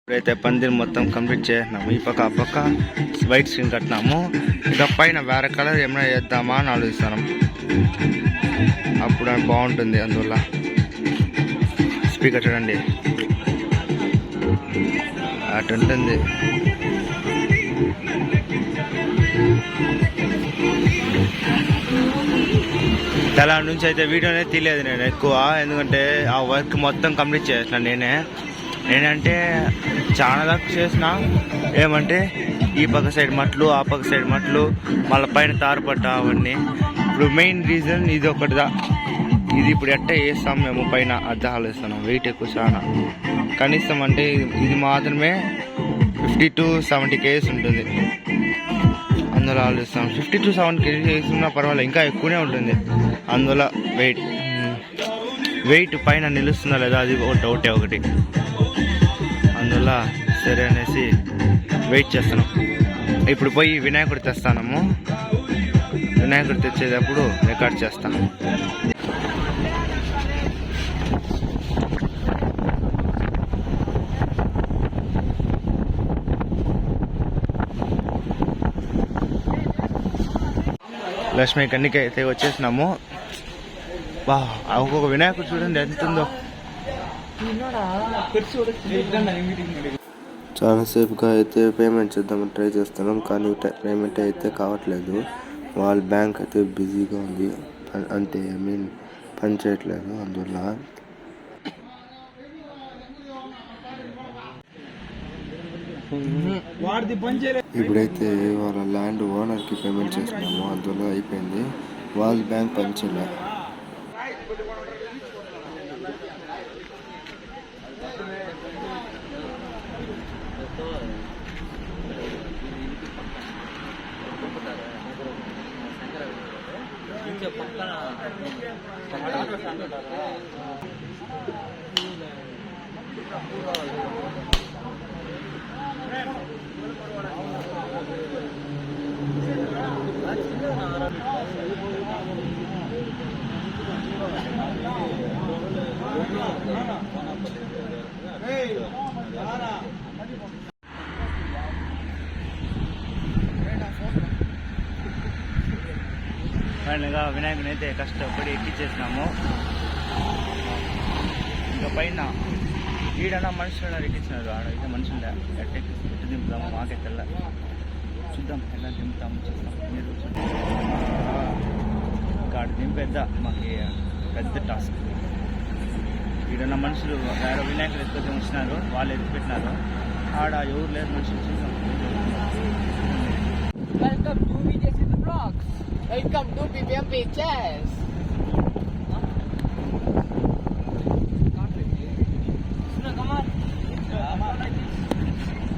ఇప్పుడైతే పందిరి మొత్తం కంప్లీట్ చేసినాము. ఈ పక్క ఆ పక్క వైట్ స్క్రీన్ కట్టినాము. ఇక పైన వేరే కలర్ ఏమైనా చేద్దామా అని ఆలోచిస్తాను. అప్పుడు బాగుంటుంది. అందువల్ల స్పీకర్ చూడండి అటు ఉంటుంది. తెలా నుంచి అయితే వీడియోనే తీయలేదు నేను ఎక్కువ, ఎందుకంటే ఆ వర్క్ మొత్తం కంప్లీట్ చేసిన నేనంటే చాలా దాకా చేసిన. ఏమంటే ఈ పక్క సైడ్ మట్లు, ఆ పక్క సైడ్ మట్లు, మళ్ళీ పైన తారుపట్ట అవన్నీ. ఇప్పుడు మెయిన్ రీజన్ ఇది ఒకటిదా. ఇది ఇప్పుడు ఎట్ట వేస్తాం మేము పైన అద్దాలు వేస్తున్నాం. వెయిట్ ఎక్కువ చాలా, కనీసం అంటే ఇది మాత్రమే 50 to 70 kgs ఉంటుంది. అందువల్ల ఆలోచిస్తాం 50 to 70 kgs ఉన్నా పర్వాలేదు, ఇంకా ఎక్కువనే ఉంటుంది. అందువల్ల వెయిట్ పైన నిలుస్తుందా లేదా అది డౌటే ఒకటి. అందువల్ల సరే అనేసి వెయిట్ చేస్తున్నాం. ఇప్పుడు పోయి వినాయకుడు తెస్తాము. వినాయకుడు తెచ్చేటప్పుడు రికార్డ్ చేస్తాం. లక్ష్మి కన్నికి అయితే వచ్చేసినాము. బా ఒక్కొక్క వినాయకుడు చూడండి ఎంత ఉందో. చాలాసేపుగా అయితే పేమెంట్ చేద్దామని ట్రై చేస్తున్నాం, కానీ పేమెంట్ అయితే కావట్లేదు. వాళ్ళ బ్యాంక్ అయితే బిజీగా ఉంది, అంటే పని చేయట్లేదు. అందువల్ల ఇప్పుడైతే వాళ్ళ ల్యాండ్ ఓనర్కి పేమెంట్ చేస్తున్నాము. అందువల్ల అయిపోయింది. వాళ్ళ బ్యాంక్ పని చేయలేదు. ఫైనల్గా వినాయకుని అయితే కష్టపడి ఎక్కించేసినాము. ఇంకా పైన ఈడన్నా మనుషులు ఎక్కించినారు. ఆడైతే మనుషులు ఎట్టు దింపుతాము మాకే తెల్ల. చూద్దాం ఎలా దింపుతాము చూద్దాం. మీరు ఇంకా ఆడ దింపేద్దా మాకు పెద్ద టాస్క్. ఈడన్న మనుషులు వేరే వినాయకులు ఎత్తుకొని వచ్చినారు, వాళ్ళు ఎత్తిపెట్టినారు. ఆడ ఎవరు లేదు మనుషులు. చూద్దాం. Welcome to BBM Beaches.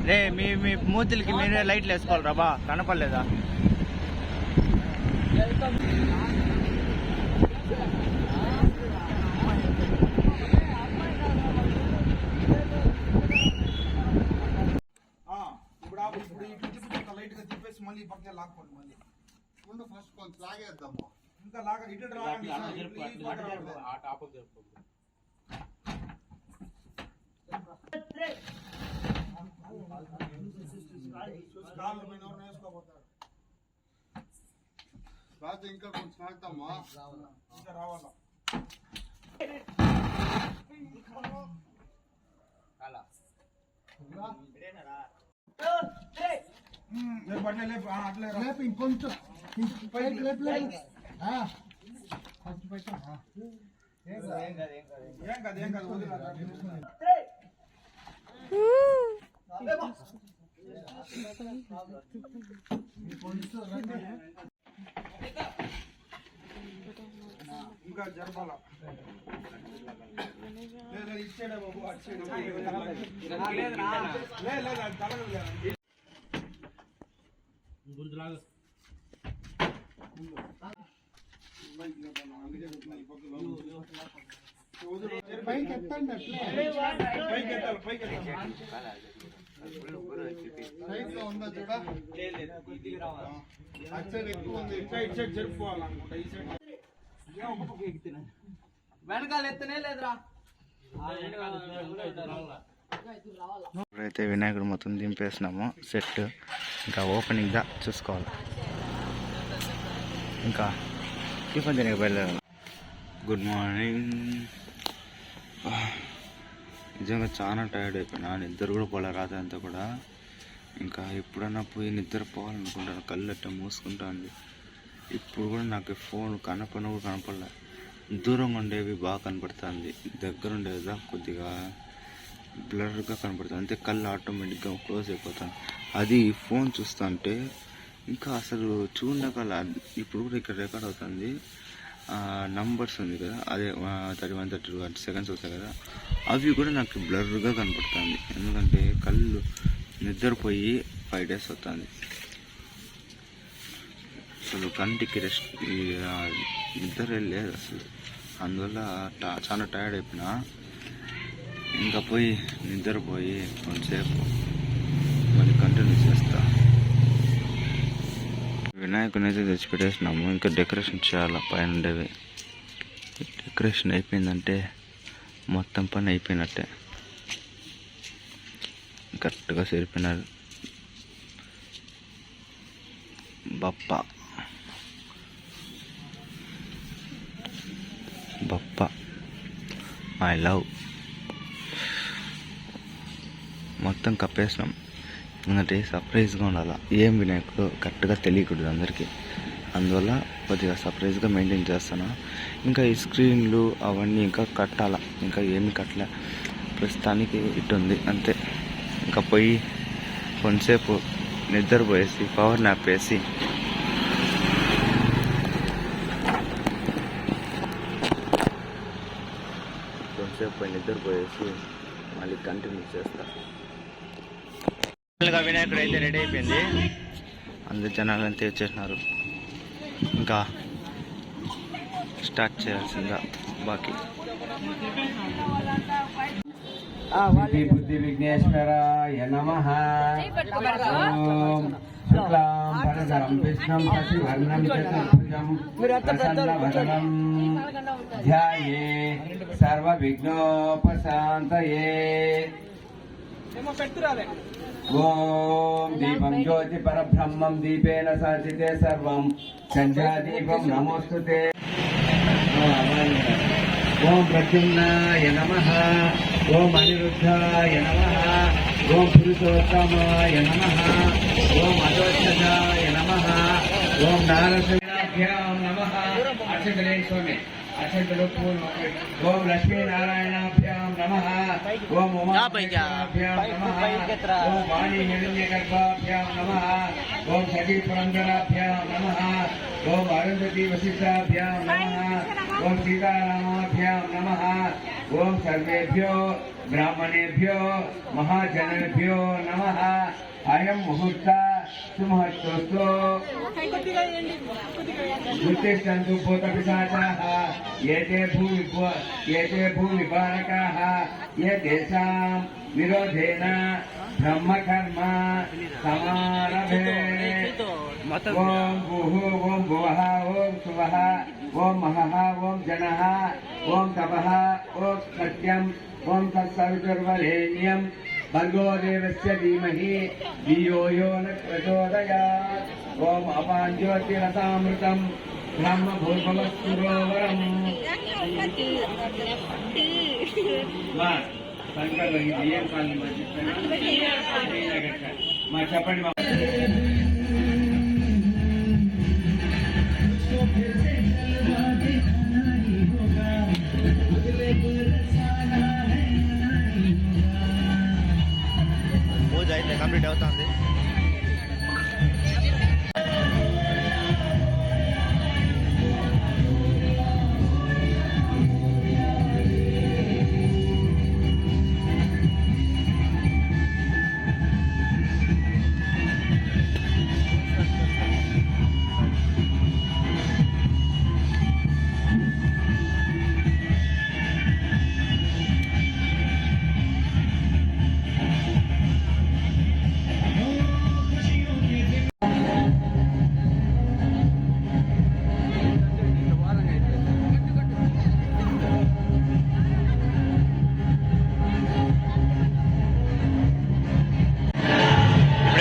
రే మీ మూతులకి మీరే లైట్లు వేసుకోవాలి రాబా, కనపడలేదా? ఇప్పుడు లైట్ గా తిప్పేసి మళ్ళీ పక్కన లాక్కోండి. మళ్ళీ ఫస్ట్ కొంచెం లాగేద్దాము. ఇంకా లాగ ఇటు రాజు ఇంకా కొంచెం ఆడతామా? ఇంకా రావాలా? అట్లే ఇంకొంచెం పైకి లేపు. ఏం కాదు ఇంకా జరపాల. ఇచ్చాడా బాబు? గుంజులాగా పైకి ఎత్తండి. అట్లే పైకి ఉందా చూడ. అటు సైడ్ ఎక్కువ ఉంది, ఇంకా ఇటు సైడ్ జరుపుకోవాలనుకుంటా. ఈ సైడ్ వెనకాల ఎత్తనే లేదురా. ఇప్పుడైతే వినాయకుడు మొత్తం దింపేసినాము సెట్. ఇంకా ఓపెనింగ్ దా చూసుకోవాలి. ఇంకా టిఫిన్ తినక బయలుదేరాలి. Good morning. నిజంగా చాలా టైర్డ్ అయిపోయినా, నిద్ర కూడా పోలే రాత్రి అంతా కూడా. ఇంకా ఎప్పుడన్నా పోయి నిద్రపోవాలనుకుంటాను, కళ్ళు అట్ట మూసుకుంటాను. ఇప్పుడు కూడా నాకు ఫోన్ కనపడను కూడా కనపడలే. దూరంగా ఉండేవి బాగా కనపడుతుంది, దగ్గర ఉండేది కొద్దిగా బ్లర్గా కనపడుతుంది. అంతే కళ్ళు ఆటోమేటిక్గా క్లోజ్ అయిపోతాను. అది ఫోన్ చూస్తా అంటే ఇంకా అసలు చూడకల. ఇప్పుడు కూడా ఇక్కడ రికార్డ్ అవుతుంది, నంబర్స్ ఉంది కదా, అదే 31, 32 సెకండ్స్ వస్తాయి కదా, అవి కూడా నాకు బ్లర్గా కనపడుతుంది. ఎందుకంటే కళ్ళు నిద్రపోయి 5 days అవుతుంది. అసలు కంటికి రెస్ట్ నిద్ర లేదు అసలు. అందువల్ల చాలా టైర్డ్ అయిపోయినా. ఇంకా పోయి నిద్రపోయి కొంతసేపు మళ్ళీ కంటిన్యూ చేస్తా. వినాయకుని అయితే తెచ్చిపెట్టేసినాము. ఇంకా డెకరేషన్ చేయాలి పైన ఉండేవి. డెకరేషన్ అయిపోయిందంటే మొత్తం పని అయిపోయినట్టే. కరెక్ట్గా సరిపోయినారు. బప్ప మై లవ్ మొత్తం కప్పేసినాం. ఎందుకంటే సర్ప్రైజ్గా ఉండాలి. ఏం వినాయకుడు కరెక్ట్గా తెలియకూడదు అందరికీ. అందువల్ల కొద్దిగా సర్ప్రైజ్గా మెయింటైన్ చేస్తాను. ఇంకా ఈ స్క్రీన్లు అవన్నీ ఇంకా కట్టాలా. ఇంకా ఏమి కట్టలే, ప్రస్తుతానికి ఇటుంది అంతే. ఇంకా పోయి కొంతసేపు నిద్రపోయేసి పవర్ నాప్ వేసి మళ్ళీ కంటిన్యూ చేస్తా. వినాయకుడు అయితే రెడీ అయిపోయింది. అందరు జనాలు అంతే వచ్చేసినారు. ఇంకా స్టార్ట్ చేయాల్సిందా బాకీ. బుద్ధి విఘ్నేశ్వరాయ నమః. ఓం శుక్లాం వరదరం విష్ణుం శశివర్ణం చతుర్భుజం ప్రసన్నవదనం ధ్యాయేత్ సర్వ విఘ్నోపశాంతయే. ఓం దీపం జ్యోతి పరబ్రహ్మం దీపేన సాధితే సర్వం సంధ్యాదీపం నమోస్తుతే. ఓం ప్రద్యుమ్నాయ నమః. ఓం అనిరుద్ధాయ నమః. ఓం పురుషోత్తమాయ నమః. ఓం అధోక్షజాయ నమః. ఓం నారసింహాభ్యాం నమః. అక్షంతలే స్వామి, అక్షంతలు పూలు. ఓం లక్ష్మీనారాయణాభ్యాం నమః. ఓం ఉమాభ్యాం నమః. ఓం వాణి హిరణ్యగర్భాభ్యాం నమః. ఓం సఖీ పురంధరాభ్యాం నమః. ఓం అరుంధతి వశిష్టాభ్యాం నమః. ఓం సీతారామాభ్యాం నమః. ఓం సర్వేభ్యో బ్రాహ్మణేభ్యో మహాజనేభ్యో నమః. అయం ముహూర్త సుముహూర్తోస్తు ఉత్తిష్టంతు భూతపిశాచాః ఏతే భూవిపాలకాః ఏతేషాం విరోధేన బ్రహ్మకర్మ సమారభే. ఓం భూః ఓం భువః ఓం సువః ఓం మహః ఓం జనః ఓం తపః ఓం సత్యం ఓం తత్సవితుర్వరేణ్యం భర్గో దేవస్య ధీమహి ధియో యో న ప్రచోదయాత్. ఓం అపాన్ జ్యోతిరసామృతం బ్రహ్మ భూర్భవస్సురోవరం. మా సంకల్పం ఇది ఏం కాదు మా చెప్పండి మా. పూజ అయితే కంప్లీట్ అవుతుంది.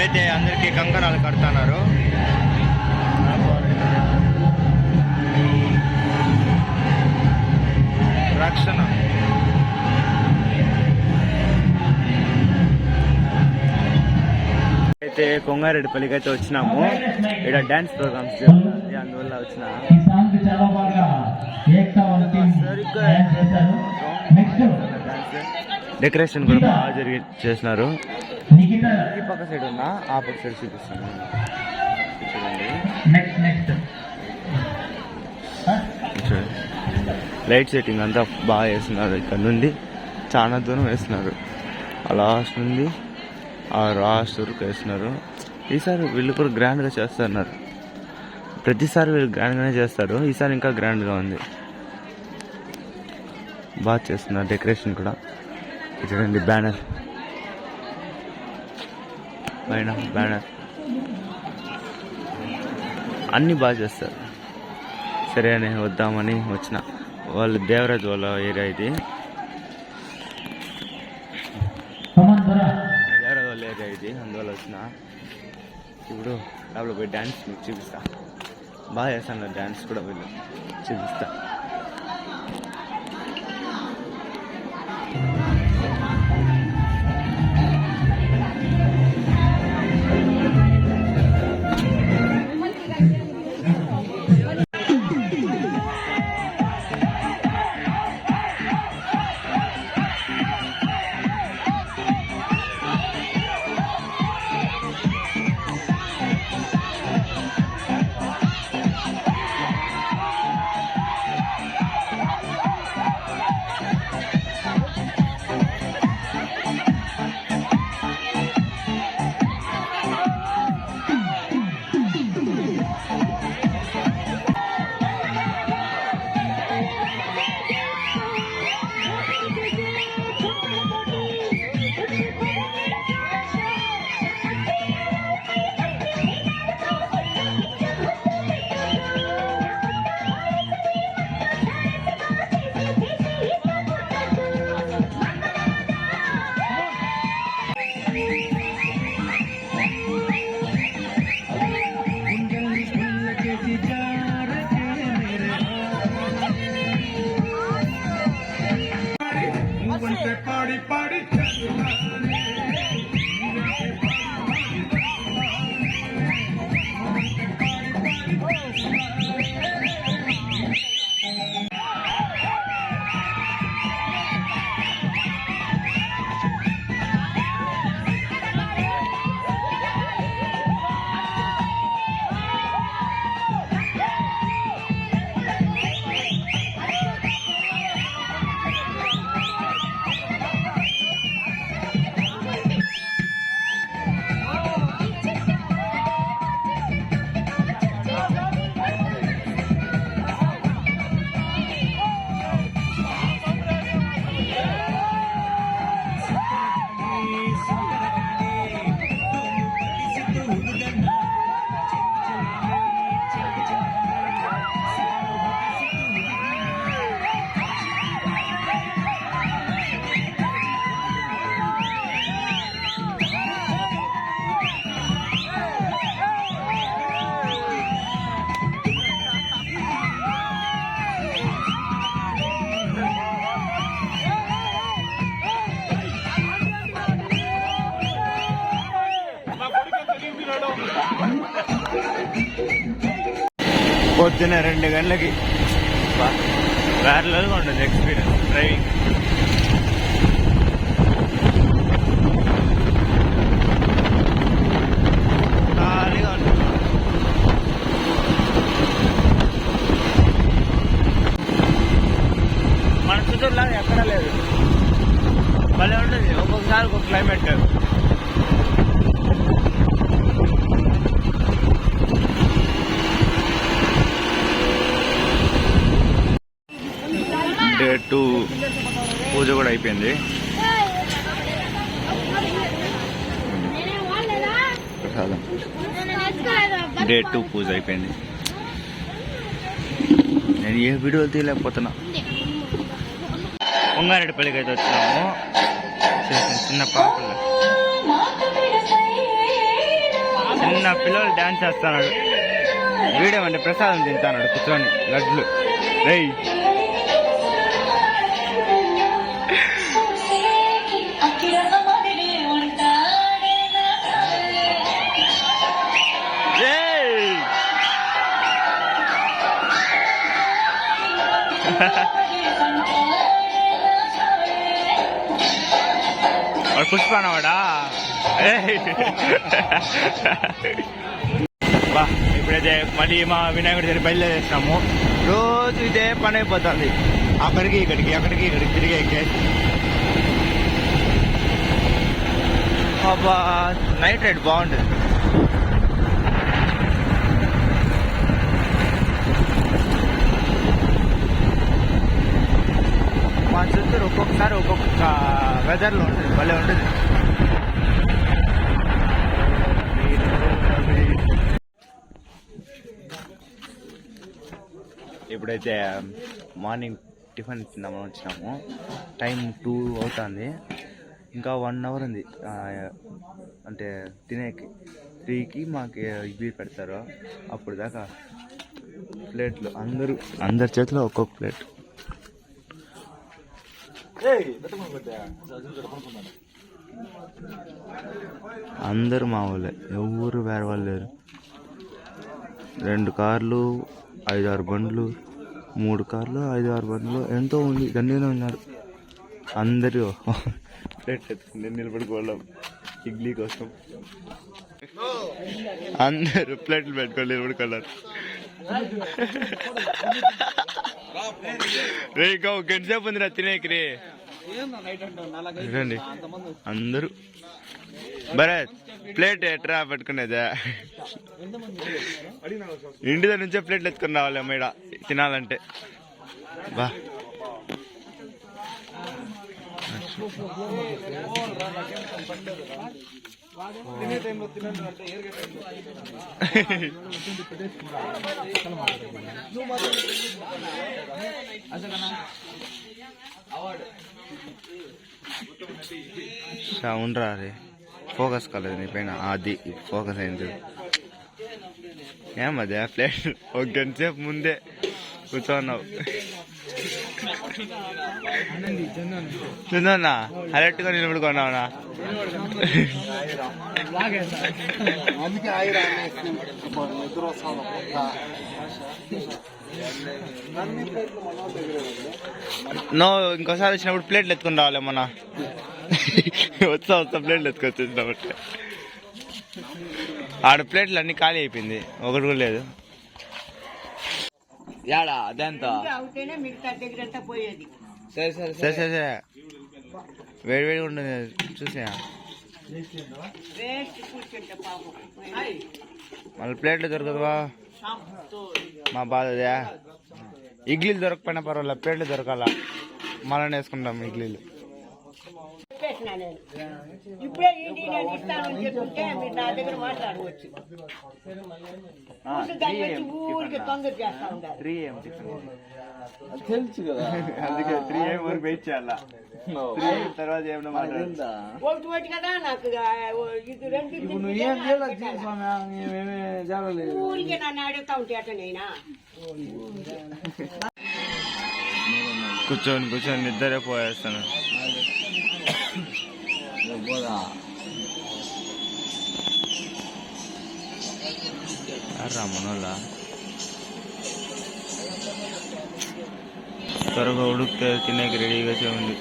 ఇక్కడైతే అందరికి కంకణాలు కడుతున్నారు. రక్షణ అయితే కొంగారెడ్డిపల్లికి అయితే వచ్చినాము. ఇక్కడ డాన్స్ ప్రోగ్రామ్స్ జరుగుతుంది, అందువల్ల వచ్చిన డెకరేషన్ కూడా బాగా చేసినారు. ఈ పక్క సైడ్ ఉన్నా ఆ పక్క సైడ్ చూపిస్తాను చూడండి. లైట్ సెట్టింగ్ అంతా బాగా వేస్తున్నారు. ఇక్కడ నుండి చాలా దూరం వేస్తున్నారు. ఆ లాస్ట్ నుండి ఆ లాస్ట్ వరకు వేస్తున్నారు. ఈసారి వీళ్ళు కూడా గ్రాండ్గా చేస్తున్నారు. ప్రతిసారి వీళ్ళు గ్రాండ్గానే చేస్తారు, ఈసారి ఇంకా గ్రాండ్గా ఉంది. బాగా చేస్తున్నారు డెకరేషన్ కూడా. చూడండి బ్యానర్ పైన బ్యానర్ అన్నీ బాగా చేస్తారు. సరే అని వద్దామని వచ్చిన. వాళ్ళు దేవరాజ్ వాళ్ళ ఏరియా ఇది. దేవరాజ్ వాళ్ళ ఏరియా ఇది, అందువల్ల వచ్చిన. ఇప్పుడు లోపల పోయి డ్యాన్స్ మీకు చూపిస్తా. బాగా చేస్తాను డ్యాన్స్ కూడా వీళ్ళు, చూపిస్తా. పొద్దున 2 గంటలకి వేరేగా ఉంటుంది ఎక్స్పీరియన్స్ డ్రైవింగ్. ఖాళీగా ఉంటుంది. మన చుట్టూలాగా ఎక్కడా లేదు, భలే ఉంటుంది. ఒక్కొక్కసారి ఒక క్లైమేట్. డే 2 పూజ కూడా అయిపోయింది. ప్రసాదం డే 2 పూజ అయిపోయింది. నేను ఏ వీడియో తీయలేకపోతున్నా. కొంగారెడ్డిపల్లికి అయితే వచ్చినాము. చిన్న పాపలు చిన్న పిల్లలు డాన్స్ చేస్తున్నాడు. వీడియో అంటే ప్రసాదం తింటాడు కూర్చొని లడ్లు. రేయ్ వాడు పుష్పనవాడా? బా ఇప్పుడైతే మళ్ళీ మా వినాయకుడి దగ్గర బయలుదేరేస్తాము. రోజు ఇదే పని అయిపోతుంది. అక్కడికి ఇక్కడికి అక్కడికి ఇక్కడికి తిరిగే. బాబా నైట్ రైడ్ బాగుంటుంది. మా చుట్టూ ఒక్కొక్కసారి ఒక్కొక్క వెదర్లో ఉంటుంది, భలే ఉంటుంది. ఇప్పుడైతే మార్నింగ్ టిఫిన్ తిందామని వచ్చినాము. టైం 2 అవుతుంది. ఇంకా 1 అవర్ ఉంది. అంటే తినేకి 3కి మాకు ఇవి పెడతారు. అప్పుడు దాకా ప్లేట్లు అందరి చేతిలో ఒక్కొక్క ప్లేట్. అందరూ మా వాళ్ళే, ఎవరు వేరే వాళ్ళు లేరు. 2 కార్లు 5-6 బండ్లు, 3 కార్లు 5-6 బండ్లు ఎంతో ఉంది. దండిగానే ఉన్నారు. అందరూ ప్లేట్ ఎత్తుకుంటే నిలబడుకోవడం ఇడ్లీ కోసం. అందరూ ప్లేట్లు పెట్టుకొని నిలబడుకున్నారు. రే ఇంకా ఒక గంట సేపు ఉంది రా తినేకి రే. రండి అందరూ. భరత్ ప్లేట్ ఎట్రా పెట్టుకునేదా? ఇంటి దగ్గర నుంచే ప్లేట్లు ఎత్తుకుని రావాలి అమ్మ ఈడ తినాలంటే. బా ఉండరా రే, ఫోకస్ కాలేదు నీ పైన. అది ఫోకస్ అయింది. ఏమదే ప్లేట్ ఒక గంట సేపు ముందే కూర్చోన్నావు. తిన్నా అలెట్టుగా నిలబడుకున్నావునా? నువ్వు ఇంకోసారి వచ్చినప్పుడు ప్లేట్లు ఎత్తుకుని రావాలి. మన వస్తా ప్లేట్లు ఎత్తుకొచ్చేసినప్పుడు ఆడ ప్లేట్లు అన్ని ఖాళీ అయిపోయింది, ఒకటి కూడా లేదు. యాడా అదంతా సరే సరే సరే సరే వేడివేడిగా ఉంటుంది చూసా. మళ్ళీ ప్లేట్లు దొరకదువా? మా బాధ అదే. ఇడ్లీలు దొరకపోయినా పర్వాలేదు, ప్లేట్లు దొరకాల. మళ్ళీ వేసుకుంటాం ఇడ్లీలు. ఇప్పుడే నేను ఇస్తానని చెప్తుంటే మీరు నా దగ్గర మాట్లాడవచ్చు. ఊరికి తొందర చేస్తా ఉంటారు. 3 AM తెలుసు కదా, అందుకే 3 AM వరకు వెయిట్ చేయాలా. 3 AM తర్వాత ఏమన్నా మాట్లాడుతుందా? ఒకటి కదా నాకు ఇది 2 ఊరికి నన్ను అడుగుతా ఉంటే అట నేనా కూర్చొని నిద్రే పోయేస్తాను. మనోళ్ళ త్వరగా ఉడికితే తినేకి రెడీగా ఉంది.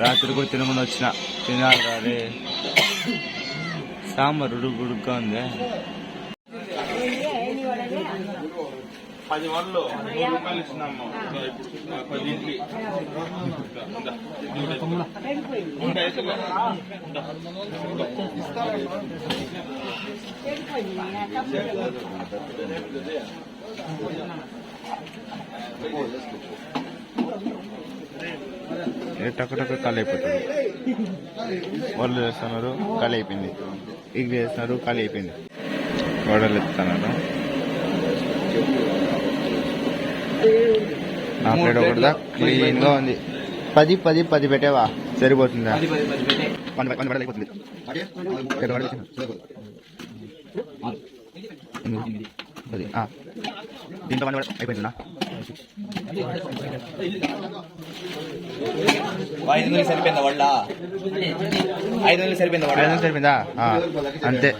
రాత్రి కూడా తినకుండా వచ్చిన, తినాలి రాలే. సాంబార్ ఉడుగ్గా ఉంది. 10 వన్లు 3 రూపాయలు ఇస్తున్నాము. ఇప్పుడు 10 ఇడ్లీ టక్క ఖాళీ అయిపోతుంది. వడలు వేస్తున్నారు, ఖాళీ అయిపోయింది. ఇడ్లీ వేస్తున్నారు, ఖాళీ అయిపోయింది. వడలు ఎత్తుతున్నారు. నా ప్లేట్ ఒకటిదా క్లీన్ గా ఉంది. 10 పెట్టావా? సరిపోతుందా? 10 పడలు అయిపోతుంది. దీంట్లో 1 అయిపోతుందా? 500 సరిపోయిందా వాళ్ళ 500 సరిపోయిందా వాళ్ళ 500 సరిపోయిందా? అంతే.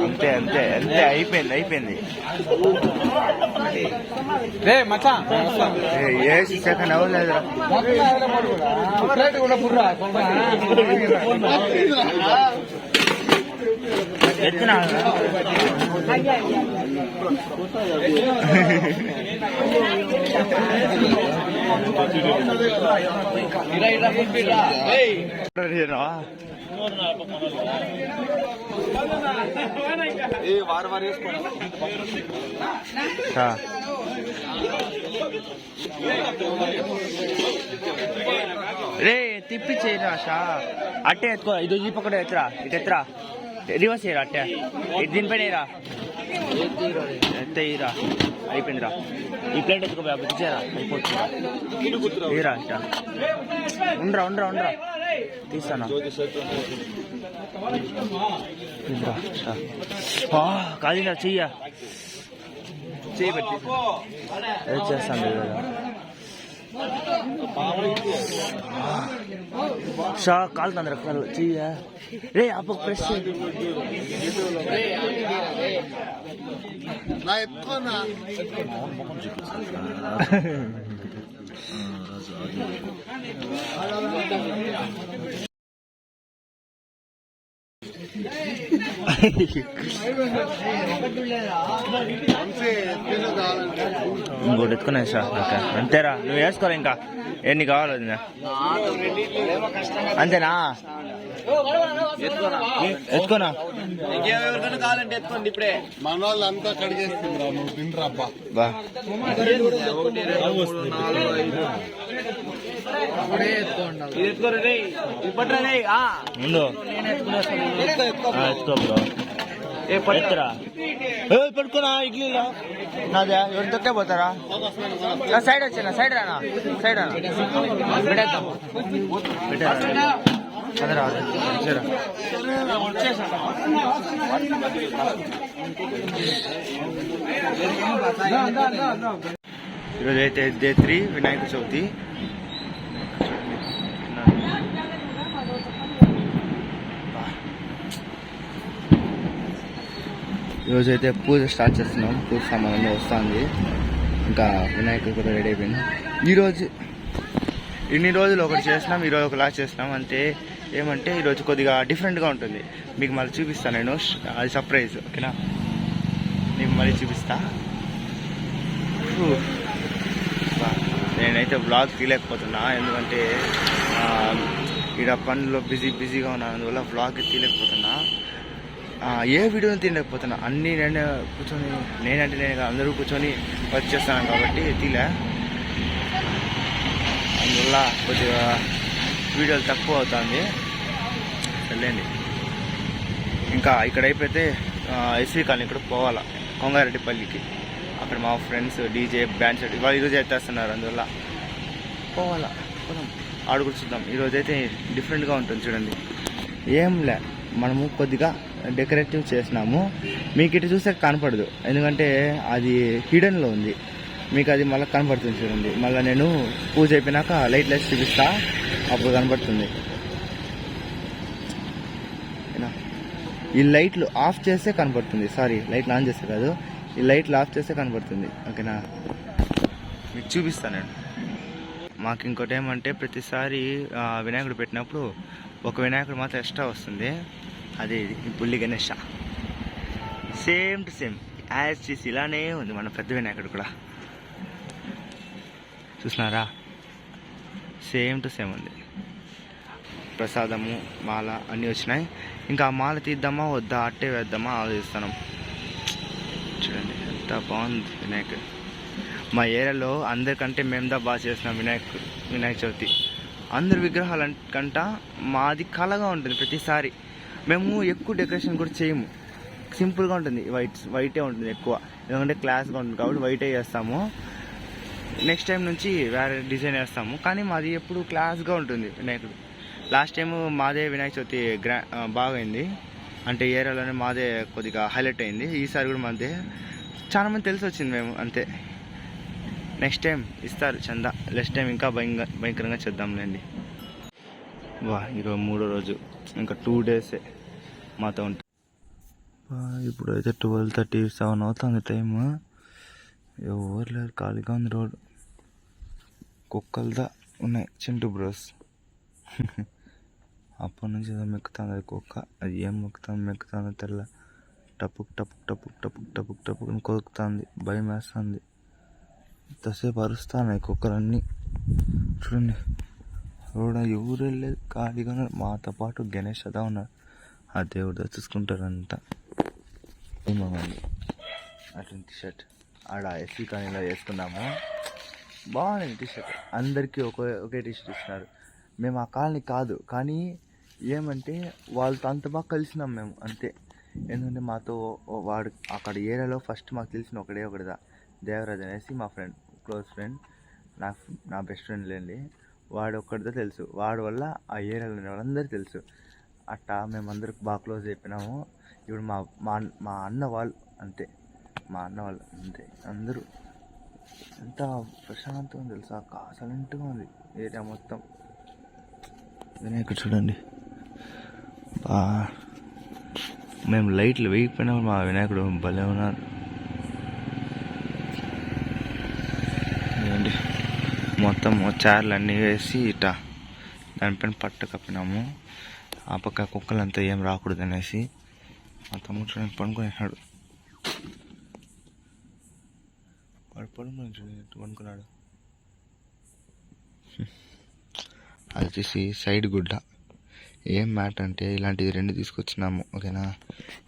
అంతే అంతే అంతే అయిపోయింది. ఏ సెకండ్ అవ్వలేదు. ఎత్తునా రే తిప్పించేరా షా అట్టే ఎత్తుకో. ఇది ఈ పక్కన ఎత్తురా, ఇటు ఎత్తురా, రివర్స్ చేయరా అట్టే, ఇటు దీనిపైన ఇరా ఎత్తరా. అయిపోయిందిరా. ఈ ప్లేట్ ఎత్తుకోపోయా బుద్ధిచేరా, అయిపోతుంది. ఇరా ఇట్ట ఉండరా తీస్తానా? కాదు చెయ్య పెట్టి చేస్తాను. షా కాలుతుంది రకాలు చెయ్య. రే అప్ప ప్రెస్ నా ఎత్తుకోనా ఇంకోటి ఎత్తుకున్నా సార్. ఓకే అంతేరా, నువ్వు వేసుకోరా. ఇంకా ఎన్ని కావాలి వదినా? అంతేనా? ఎత్తుకోనా? ఎవరికైనా కావాలంటే ఎత్తుకోండి ఇప్పుడే. మన వాళ్ళు అంతా కడిగేస్తుందిరా, నువ్వు తినరా అబ్బా. బా ముందు ఎత్తుకో బ్రో. ఎత్తురా పడుకోనా? ఇడ్లీలో నాదే ఎవరు తొక్కే పోతారా? సైడ్ వచ్చానా? సైడ్ రానా? సైడ్ రానా? పెట్టేద్దాం. పెట్టేరా అదరా ఈరోజు అయితే డే 3 వినాయక చవితి. ఈరోజైతే పూజ స్టార్ట్ చేస్తున్నాం. పూజ సామాన్ వస్తుంది. ఇంకా వినాయకుడు కూడా రెడీ అయిపోయింది. ఈరోజు ఇన్ని రోజులు ఒకటి చేసినాం, ఈరోజు ఒకలా చేసినాం. అంతే. ఏమంటే ఈరోజు కొద్దిగా డిఫరెంట్గా ఉంటుంది. మీకు మళ్ళీ చూపిస్తాను నేను, అది సర్ప్రైజ్. ఓకేనా? మీకు మళ్ళీ చూపిస్తా. నేనైతే బ్లాగ్ తీయలేకపోతున్నా, ఎందుకంటే ఇక్కడ పనుల్లో బిజీగా ఉన్నాను. అందువల్ల బ్లాగ్ తీయలేకపోతున్నా. ఏ వీడియోని తీయలేకపోతున్నా. అన్నీ నేనే కూర్చొని, నేను అందరూ కూర్చొని వర్క్ చేస్తాను కాబట్టి తీలే. అందువల్ల కొద్దిగా వీడియోలు తక్కువ అవుతుంది. వెళ్ళండి. ఇంకా ఇక్కడ అయిపోతే ఎస్వి కాలనీ ఇక్కడ పోవాలా, కొంగారెడ్డిపల్లికి. అక్కడ మా ఫ్రెండ్స్ డీజే బ్యాండ్ సెట్ వాళ్ళు ఈరోజు ఎత్తేస్తున్నారు. అందువల్ల పోవాలా. పోదాం, ఆడు కూర్చుద్దాం. ఈరోజు అయితే డిఫరెంట్గా ఉంటుంది. చూడండి, ఏంలే మనము కొద్దిగా డెకరేటివ్ చేసినాము. మీకు ఇటు చూస్తే కనపడదు, ఎందుకంటే అది హిడెన్లో ఉంది. మీకు అది మళ్ళీ కనపడుతుంది. చూడండి, మళ్ళీ నేను పూజ అయిపోయినాక లైట్ చూపిస్తా, అప్పుడు కనపడుతుంది. ఈ లైట్లు ఆఫ్ చేస్తే కనపడుతుంది. సారీ, లైట్లు ఆన్ చేస్తే కాదు, ఈ లైట్లు ఆఫ్ చేస్తే కనపడుతుంది. ఓకేనా? మీకు చూపిస్తాను నేను. మాకు ఇంకోటి ఏమంటే ప్రతిసారి వినాయకుడు పెట్టినప్పుడు ఒక వినాయకుడు మాత్రం ఎక్స్ట్రా వస్తుంది. అదే ఇది, ఈ బుల్లి Ganesha. Same to same as చేసి ఇలానే ఉంది మన పెద్ద వినాయకుడు కూడా. చూసినారా? సేమ్ టు సేమ్ ఉంది. ప్రసాదము, మాల అన్నీ వచ్చినాయి. ఇంకా ఆ మాల తీద్దామా వద్దా, అట్టే వేద్దామా ఆలోచిస్తున్నాం. చూడండి ఎంత బాగుంది వినాయకుడు. మా ఏరియాలో అందరికంటే మేము బాగా చేసినాం వినాయక చవితి. అందరి విగ్రహాల కంట మాది కళగా ఉంటుంది ప్రతిసారి. మేము ఎక్కువ డెకరేషన్ కూడా చేయము, సింపుల్గా ఉంటుంది. వైటే ఉంటుంది ఎక్కువ, ఎందుకంటే క్లాస్గా ఉంటుంది కాబట్టి వైటే చేస్తాము. నెక్స్ట్ టైం నుంచి వేరే డిజైన్ వేస్తాము, కానీ మాది ఎప్పుడు క్లాస్గా ఉంటుంది వినాయకుడు. లాస్ట్ టైం మాదే వినాయక చవితి బాగా అయింది, అంటే ఏరియాలోనే మాదే కొద్దిగా హైలైట్ అయింది. ఈసారి కూడా మాదే చాలా మంది తెలిసి వచ్చింది మేము అంతే. నెక్స్ట్ టైం ఇస్తారు చందా, నెక్స్ట్ టైం ఇంకా భయంకరంగా చేద్దాంలేండి. ఈరోజు 3వ రోజు, ఇంకా 2 డేసే మాతో ఉంటుంది. ఇప్పుడు అయితే 12:37 అవుతుంది టైము. ఎవరు లేరు, ఖాళీగా ఉంది రోడ్. కుక్కలదా ఉన్నాయి, చింటూ బ్రోస్. అప్పటి నుంచి ఏదో మెక్కుతుంది అది కుక్క, అది ఏం మెక్కుతుందో తెల్ల. టపుక్ టపుక్ టపుక్ టపుక్ టపుక్ టపుక్ అని కొరుకుతుంది, భయం వేస్తుంది. ఇంతసేపు అరుస్తున్నాయి కుక్కలన్నీ. చూడండి రోడ్ ఎవరు వెళ్ళలేదు, ఖాళీగా మాతో పాటు గణేష్ అదా ఉన్నారు. ఆ దేవుడు చూసుకుంటారంట. ఏమండి అటువంటి టీషర్ట్ ఆడ ఎస్సీ కాలనీలో వేసుకున్నాము, బాగుంది టీషర్ట్. అందరికీ ఒకే టీషర్ట్ ఇస్తున్నారు. మేము ఆ కాలనీ కాదు, కానీ ఏమంటే వాళ్ళతో అంత బాగా కలిసినాం మేము అంతే. ఎందుకంటే మాతో వాడు అక్కడ ఏరియాలో ఫస్ట్ మాకు తెలిసిన ఒకటిదా దేవరాజ్ అనేసి మా ఫ్రెండ్, క్లోజ్ ఫ్రెండ్, నా బెస్ట్ ఫ్రెండ్ లేండి. వాడు ఒక్కడితో తెలుసు, వాడి వల్ల ఆ ఏరియాలో ఉన్న వాళ్ళందరూ తెలుసు. అట్టా మేమందరికి బాగా క్లోజ్ అయిపోయినాము. ఇప్పుడు మా అన్న వాళ్ళు అంతే, అందరూ ఎంత ప్రశాంతంగా తెలుసా, సైలెంట్గా ఉంది ఏరియా మొత్తం. వినాయకుడు చూడండి, మేము లైట్లు వేయకపోయినా మా వినాయకుడు భలే ఉన్నారు. ఏంటి మొత్తం చైర్లు అన్నీ వేసి ఇట దానిపైన పట్టు కప్పినాము. ఆ పక్క కుక్కలంతా ఏం రాకూడదు అనేసి. మా తమ్ముడు చూడండి పడుకునేసాడు, వాడు పడుకున్నాడు. అది వచ్చేసి సైడ్ గుడ్డ. ఏం మ్యాట్ అంటే ఇలాంటివి 2 తీసుకొచ్చినాము, ఓకేనా.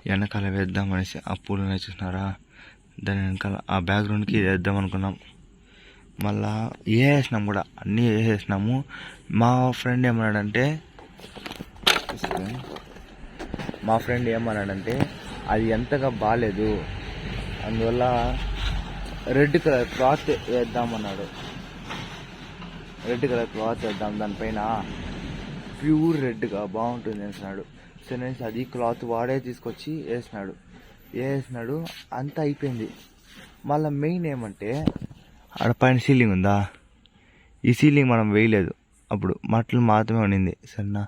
వెనకాల వేద్దాం అనేసి ఆ పూలను వేసేసినారా, దాని వెనకాల ఆ బ్యాక్గ్రౌండ్కి వేద్దాం అనుకున్నాం. మళ్ళా వేసేసినాం కూడా, అన్నీ వేసేసినాము. మా ఫ్రెండ్ ఏమన్నాడంటే అది ఎంతగా బాగాలేదు, అందువల్ల రెడ్ కలర్ క్లాత్ వేద్దామన్నాడు. రెడ్ కలర్ క్లాత్ వేద్దాం, దానిపైన ప్యూర్ రెడ్గా బాగుంటుంది అంటున్నాడు. సరే అది క్లాత్ వాడే తీసుకొచ్చి వేసినాడు. అంతా అయిపోయింది. మళ్ళీ మెయిన్ ఏమంటే ఆడ పైన సీలింగ్ ఉందా, ఈ సీలింగ్ మనం వేయలేదు, అప్పుడు మట్టలు మాత్రమే ఉండింది సరేనా.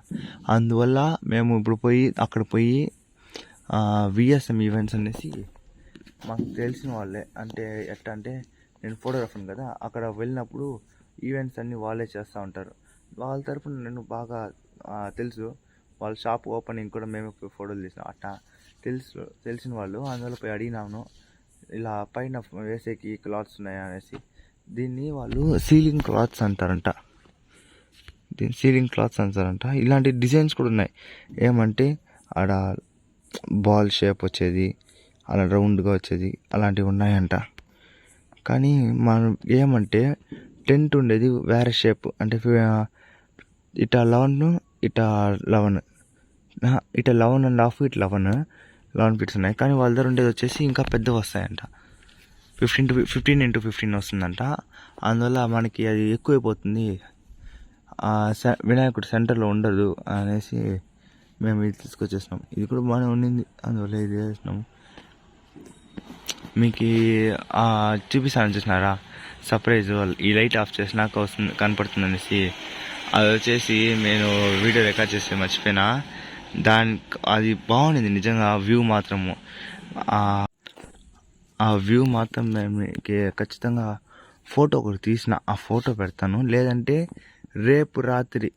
అందువల్ల మేము ఇప్పుడు అక్కడ పోయి విఎస్ఎం ఈవెంట్స్ అనేసి మాకు తెలిసిన వాళ్ళే, అంటే ఎట్లా అంటే నేను ఫోటోగ్రాఫర్ కదా, అక్కడ వెళ్ళినప్పుడు ఈవెంట్స్ అన్నీ వాళ్ళే చేస్తూ ఉంటారు. వాళ్ళ తరఫున నేను బాగా తెలుసు. వాళ్ళ షాప్ ఓపెనింగ్ కూడా మేమే ఫోటోలు తీసినాం. అట్టా తెలిసిన వాళ్ళు, అందువల్ల పోయి అడిగినాను ఇలా పైన వేసేకి క్లాత్స్ ఉన్నాయా అనేసి. దీన్ని వాళ్ళు సీలింగ్ క్లాత్స్ అంటారంట. ఇలాంటి డిజైన్స్ కూడా ఉన్నాయి. ఏమంటే ఆడ బాల్ షేప్ వచ్చేది, అలా రౌండ్గా వచ్చేది, అలాంటివి ఉన్నాయంట. కానీ మనం ఏమంటే టెంట్ ఉండేది వేరే షేప్, అంటే ఇటా 11, ఇటా 11, ఇటా 11.5, ఇటు 11 ఫీట్స్ ఉన్నాయి. కానీ వాళ్ళ దగ్గర ఉండేది వచ్చేసి ఇంకా పెద్దవి వస్తాయంట, 15x15 వస్తుందంట. అందువల్ల మనకి అది ఎక్కువైపోతుంది, వినాయకుడు సెంటర్లో ఉండదు అనేసి మేము ఇది తీసుకొచ్చేసినాం. ఇది కూడా బాగానే ఉండింది, అందువల్ల ఇది చేసినాము. మీకు చూపిస్తాను చూసినారా సర్ప్రైజ్, ఈ లైట్ ఆఫ్ చేసినాక వస్తుంది కనపడుతుంది అనేసి. అది వచ్చేసి నేను వీడియో రికార్డ్ చేసి మర్చిపోయినా. అది బాగుండింది నిజంగా. ఆ వ్యూ మాత్రం మీకు ఖచ్చితంగా ఫోటో ఒకటి తీసిన, ఆ ఫోటో పెడతాను. లేదంటే రేపు రాత్రి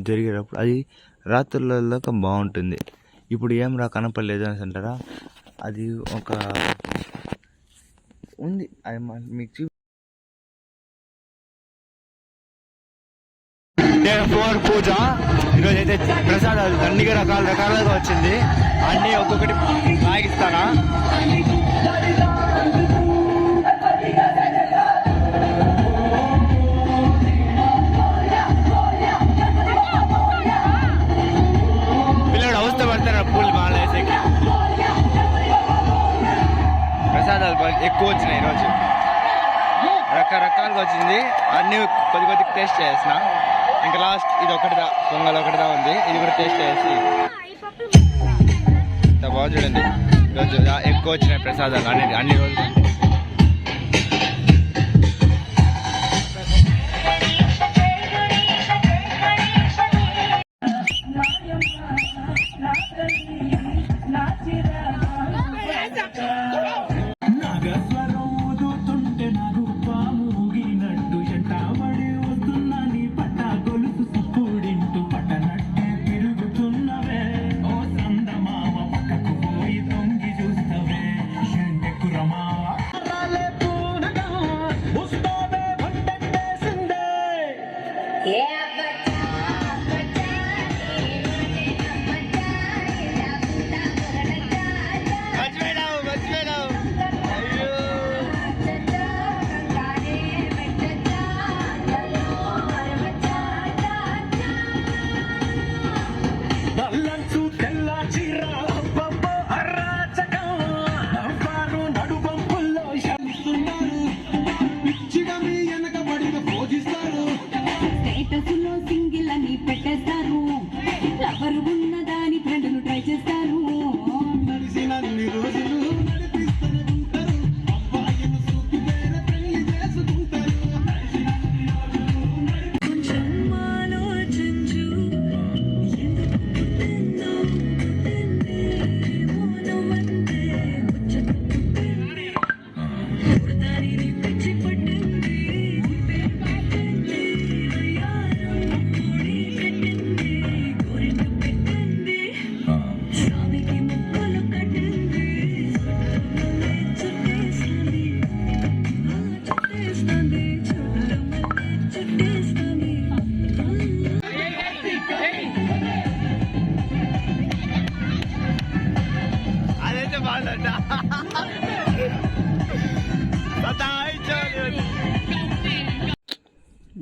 జరిగేటప్పుడు అది రాత్రులలో బాగుంటుంది. ఇప్పుడు ఏం కనపడలేదు అని అంటారా, అది ఒక ఉంది, అది మీకు పూజ. ఈరోజు అయితే ప్రసాదాలు అన్ని రకాలుగా వచ్చింది, అన్నీ ఒక్కొక్కటి లాగిస్తానా. ఎక్కువ వచ్చినాయి ఈరోజు, రకరకాలుగా వచ్చింది. అన్నీ కొద్ది కొద్దిగా టేస్ట్ చేసిన. ఇంకా లాస్ట్ ఇది ఒకటిదా, పొంగల్ ఒకటిదా ఉంది, ఇది కూడా టేస్ట్ చేసి బాగా చూడండి. ఈరోజు ఎక్కువ వచ్చినాయి ప్రసాదాలు అన్ని రోజులు.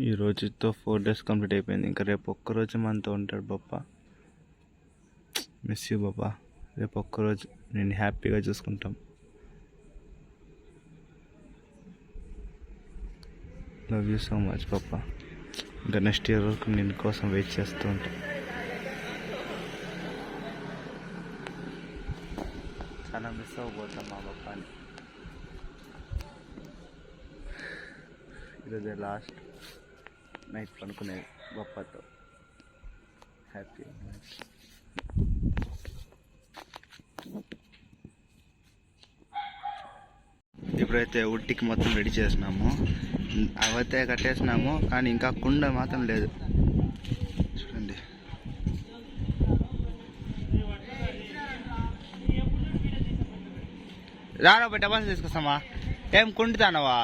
ఈ రోజుతో 4 days కంప్లీట్ అయిపోయింది. ఇంకా రేపు ఒక్కరోజు మనతో ఉంటాడు బాప్పా. మిస్ యూ బాబా. రేపు ఒక్కరోజు నేను హ్యాపీగా చూసుకుంటాం. లవ్ యూ సో మచ్ పాపా. ఇంకా నెక్స్ట్ ఇయర్ వరకు నేను కోసం వెయిట్ చేస్తూ ఉంటాను. చాలా మిస్ అవ్వబోతాం మా పాపాని. ఈరోజు లాస్ట్ నైట్ పనుకునేది బొప్పతో. Happy night. ఇప్పుడైతే ఉట్టికి మొత్తం రెడీ చేసినాము. అవైతే కట్టేసినాము, కానీ ఇంకా కుండ మాత్రం లేదు. చూడండి, రారా పోయి డబాస్ తీసుకొస్తామా. ఏం కుంటుతానవా?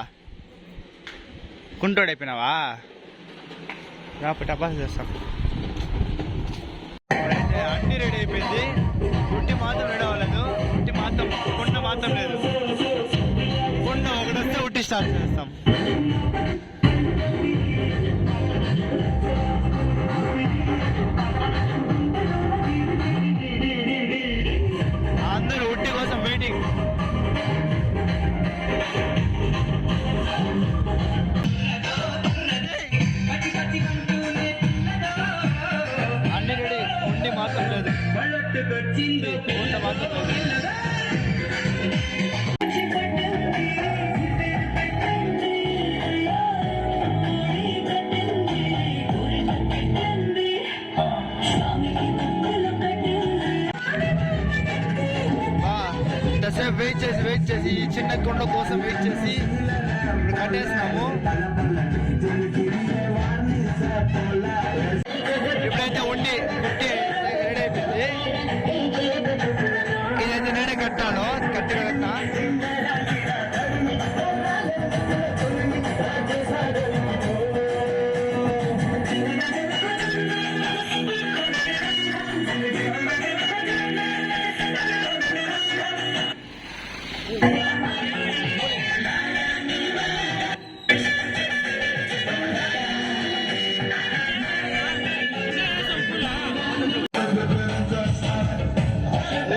కుంటోడైపోయినావా? రాప టపాస్ చేస్తాం. అయితే అన్నీ రెడీ అయిపోయింది. ఉట్టి మాత్రం రెడీ అవ్వలేదు. ఉట్టి మాత్రం, కుండ మాత్రం లేదు. కుండ ఒకటి వస్తే ఉట్టి స్టార్ట్ చేస్తాం. అందరూ ఉట్టి కోసం వెయిటింగ్. అన్ని రెడీ, ఉండి మాత్రం లేదు. కుండ మాత్రం లేదు. ఇంతసేపు వెయిట్ చేసి ఈ చిన్న కొండ కోసం వెయిట్ చేసి ఇప్పుడు కట్టేసినాము. ఇప్పుడైతే ఉండి కుట్టి రెడీ అయిపోయింది. ఇదైతే నేనే కట్టాను, కట్టి కట్టా.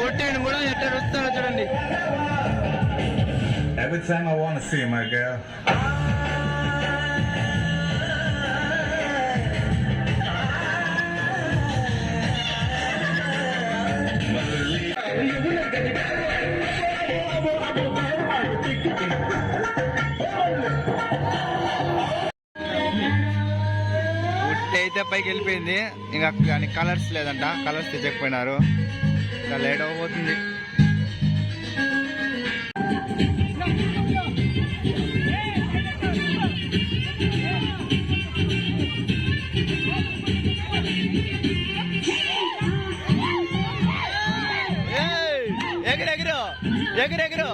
ఓటీని కూడా ఎట్లా వస్తారో చూడండి. time I want to see my girl. ఉట్టి అయితే పైకి వెళ్ళిపోయింది. ఇంకా కానీ కలర్స్ లేదంట, కలర్స్ తెచ్చకపోయినారు. ఇంకా లేట్ అవ్వబోతుంది. ఎగిరెగిరు ఎగిరెగిరు